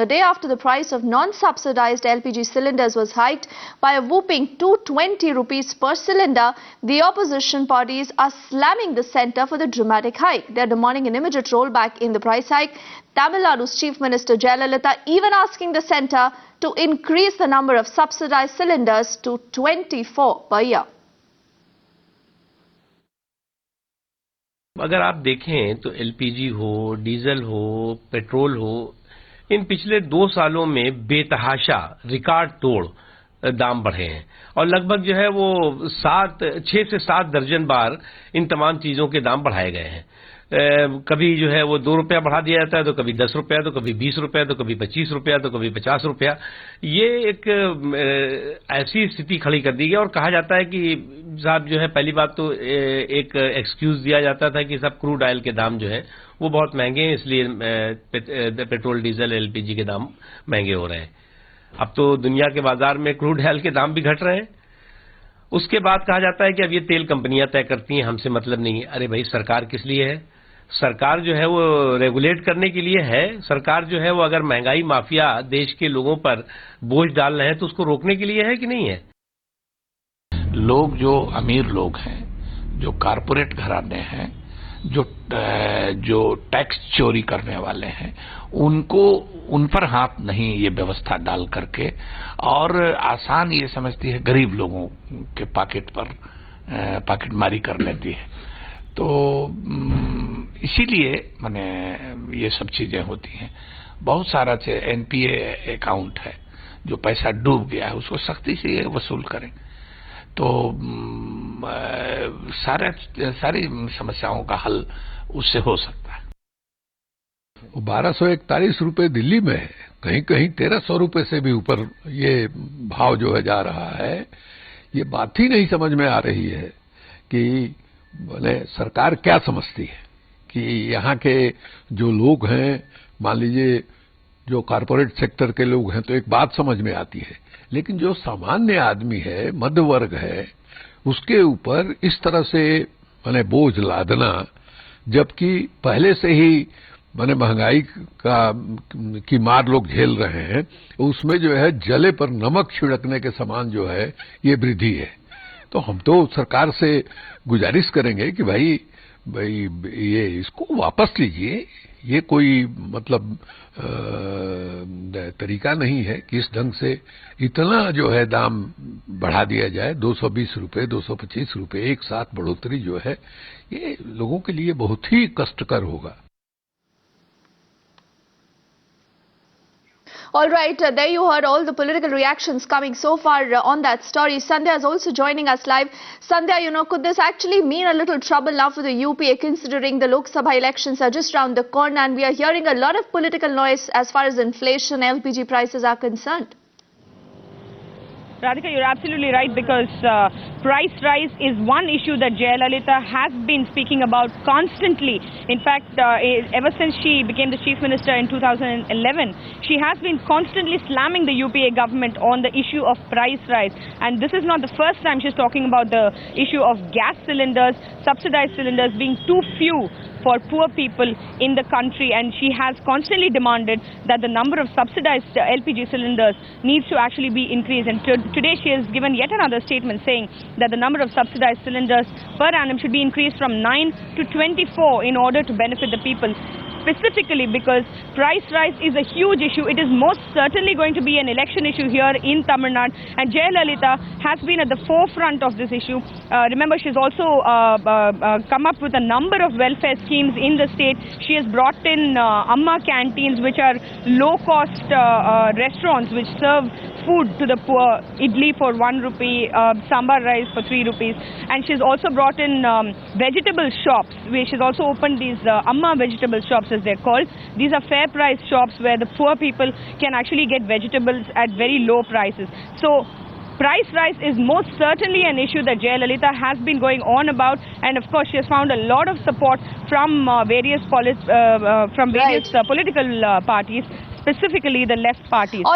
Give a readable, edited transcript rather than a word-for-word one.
A day after the price of non-subsidized LPG cylinders was hiked by a whopping 220 rupees per cylinder, the opposition parties are slamming the centre for the dramatic hike. They are demanding an immediate rollback in the price hike. Tamil Nadu's Chief Minister Jayalalitha even asking the centre to increase the number of subsidized cylinders to 24 per year. अगर आप देखें तो LPG हो, diesel हो, petrol हो, इन पिछले 2 सालों में बेतहाशा रिकॉर्ड तोड़ दाम बढ़े हैं और लगभग जो है वो 6 से 7 दर्जन बार इन तमाम चीजों के दाम बढ़ाए गए हैं। कभी जो है वो 2 रुपया बढ़ा दिया जाता है, तो कभी 10 रुपया, तो कभी 20 रुपया, तो कभी 25 रुपया, तो कभी 50 रुपया। ये एक ऐसी स्थिति खड़ी कर दी गई और कहा जाता है कि साहब जो है, पहली बात तो एक एक्सक्यूज दिया जाता था कि सब क्रूड ऑयल के दाम जो है वो बहुत महंगे हैं, इसलिए पेट्रोल, डीजल, एलपीजी के दाम महंगे हो रहे हैं। अब तो दुनिया के बाजार में क्रूड ऑयल के दाम भी घट रहे हैं। उसके बाद कहा जाता है कि अब ये तेल कंपनियां तय करती हैं, हमसे मतलब नहीं है। अरे भाई, सरकार किस लिए है? सरकार जो है वो रेगुलेट करने के लिए है। सरकार जो है वो अगर महंगाई माफिया देश के लोगों पर बोझ डाल रहे हैं तो उसको रोकने के लिए है कि नहीं है? लोग जो अमीर लोग हैं, जो कारपोरेट घराने हैं, जो टैक्स चोरी करने वाले हैं, उन पर हाथ नहीं ये व्यवस्था डाल करके, और आसान ये समझती है गरीब लोगों के पॉकेट पर पॉकेटमारी कर लेती है। तो इसीलिए माने ये सब चीजें होती हैं। बहुत सारा एनपीए अकाउंट है, जो पैसा डूब गया है उसको सख्ती से ये वसूल करें, तो सारी समस्याओं का हल उससे हो सकता है। 1241 रुपए दिल्ली में है, कहीं कहीं 1300 रुपए से भी ऊपर ये भाव जो है जा रहा है। ये बात ही नहीं समझ में आ रही है कि बोले सरकार क्या समझती है कि यहाँ के जो लोग हैं, मान लीजिए जो कॉरपोरेट सेक्टर के लोग हैं तो एक बात समझ में आती है, लेकिन जो सामान्य आदमी है, मध्य वर्ग है, उसके ऊपर इस तरह से माने बोझ लादना, जबकि पहले से ही माने महंगाई की मार लोग झेल रहे हैं, उसमें जो है जले पर नमक छिड़कने के समान जो है ये वृद्धि है। तो हम तो सरकार से गुजारिश करेंगे कि भाई ये इसको वापस लीजिए। ये कोई मतलब तरीका नहीं है कि इस ढंग से इतना जो है दाम बढ़ा दिया जाए। 220 रुपए, 225 रुपए एक साथ बढ़ोतरी जो है ये लोगों के लिए बहुत ही कष्टकर होगा। All right, there you heard all the political reactions coming so far on that story. Sandhya is also joining us live. Sandhya, could this actually mean a little trouble now for the UPA, considering the Lok Sabha elections are just round the corner and we are hearing a lot of political noise as far as inflation, LPG prices are concerned? Radhika, you're absolutely right, because price rise is one issue that Jayalalitha has been speaking about constantly. In fact, ever since she became the Chief Minister in 2011, she has been constantly slamming the UPA government on the issue of price rise. And this is not the first time she's talking about the issue of gas cylinders, subsidized cylinders being too few for poor people in the country, and she has constantly demanded that the number of subsidized LPG cylinders needs to actually be increased. And today she has given yet another statement saying that the number of subsidized cylinders per annum should be increased from 9 to 24 in order to benefit the people. Specifically because price rise is a huge issue. It is most certainly going to be an election issue here in Tamil Nadu, and Jayalalitha has been at the forefront of this issue. Remember, she's also come up with a number of welfare schemes in the state. She has brought in Amma canteens, which are low-cost restaurants which serve food to the poor, idli for 1 rupee, sambar rice for 3 rupees. And she's also brought in vegetable shops, where she's also opened these Amma vegetable shops, as they're called. These are fair price shops where the poor people can actually get vegetables at very low prices. So price rise is most certainly an issue that Jayalalitha has been going on about, and of course she has found a lot of support from various political parties, specifically the left parties.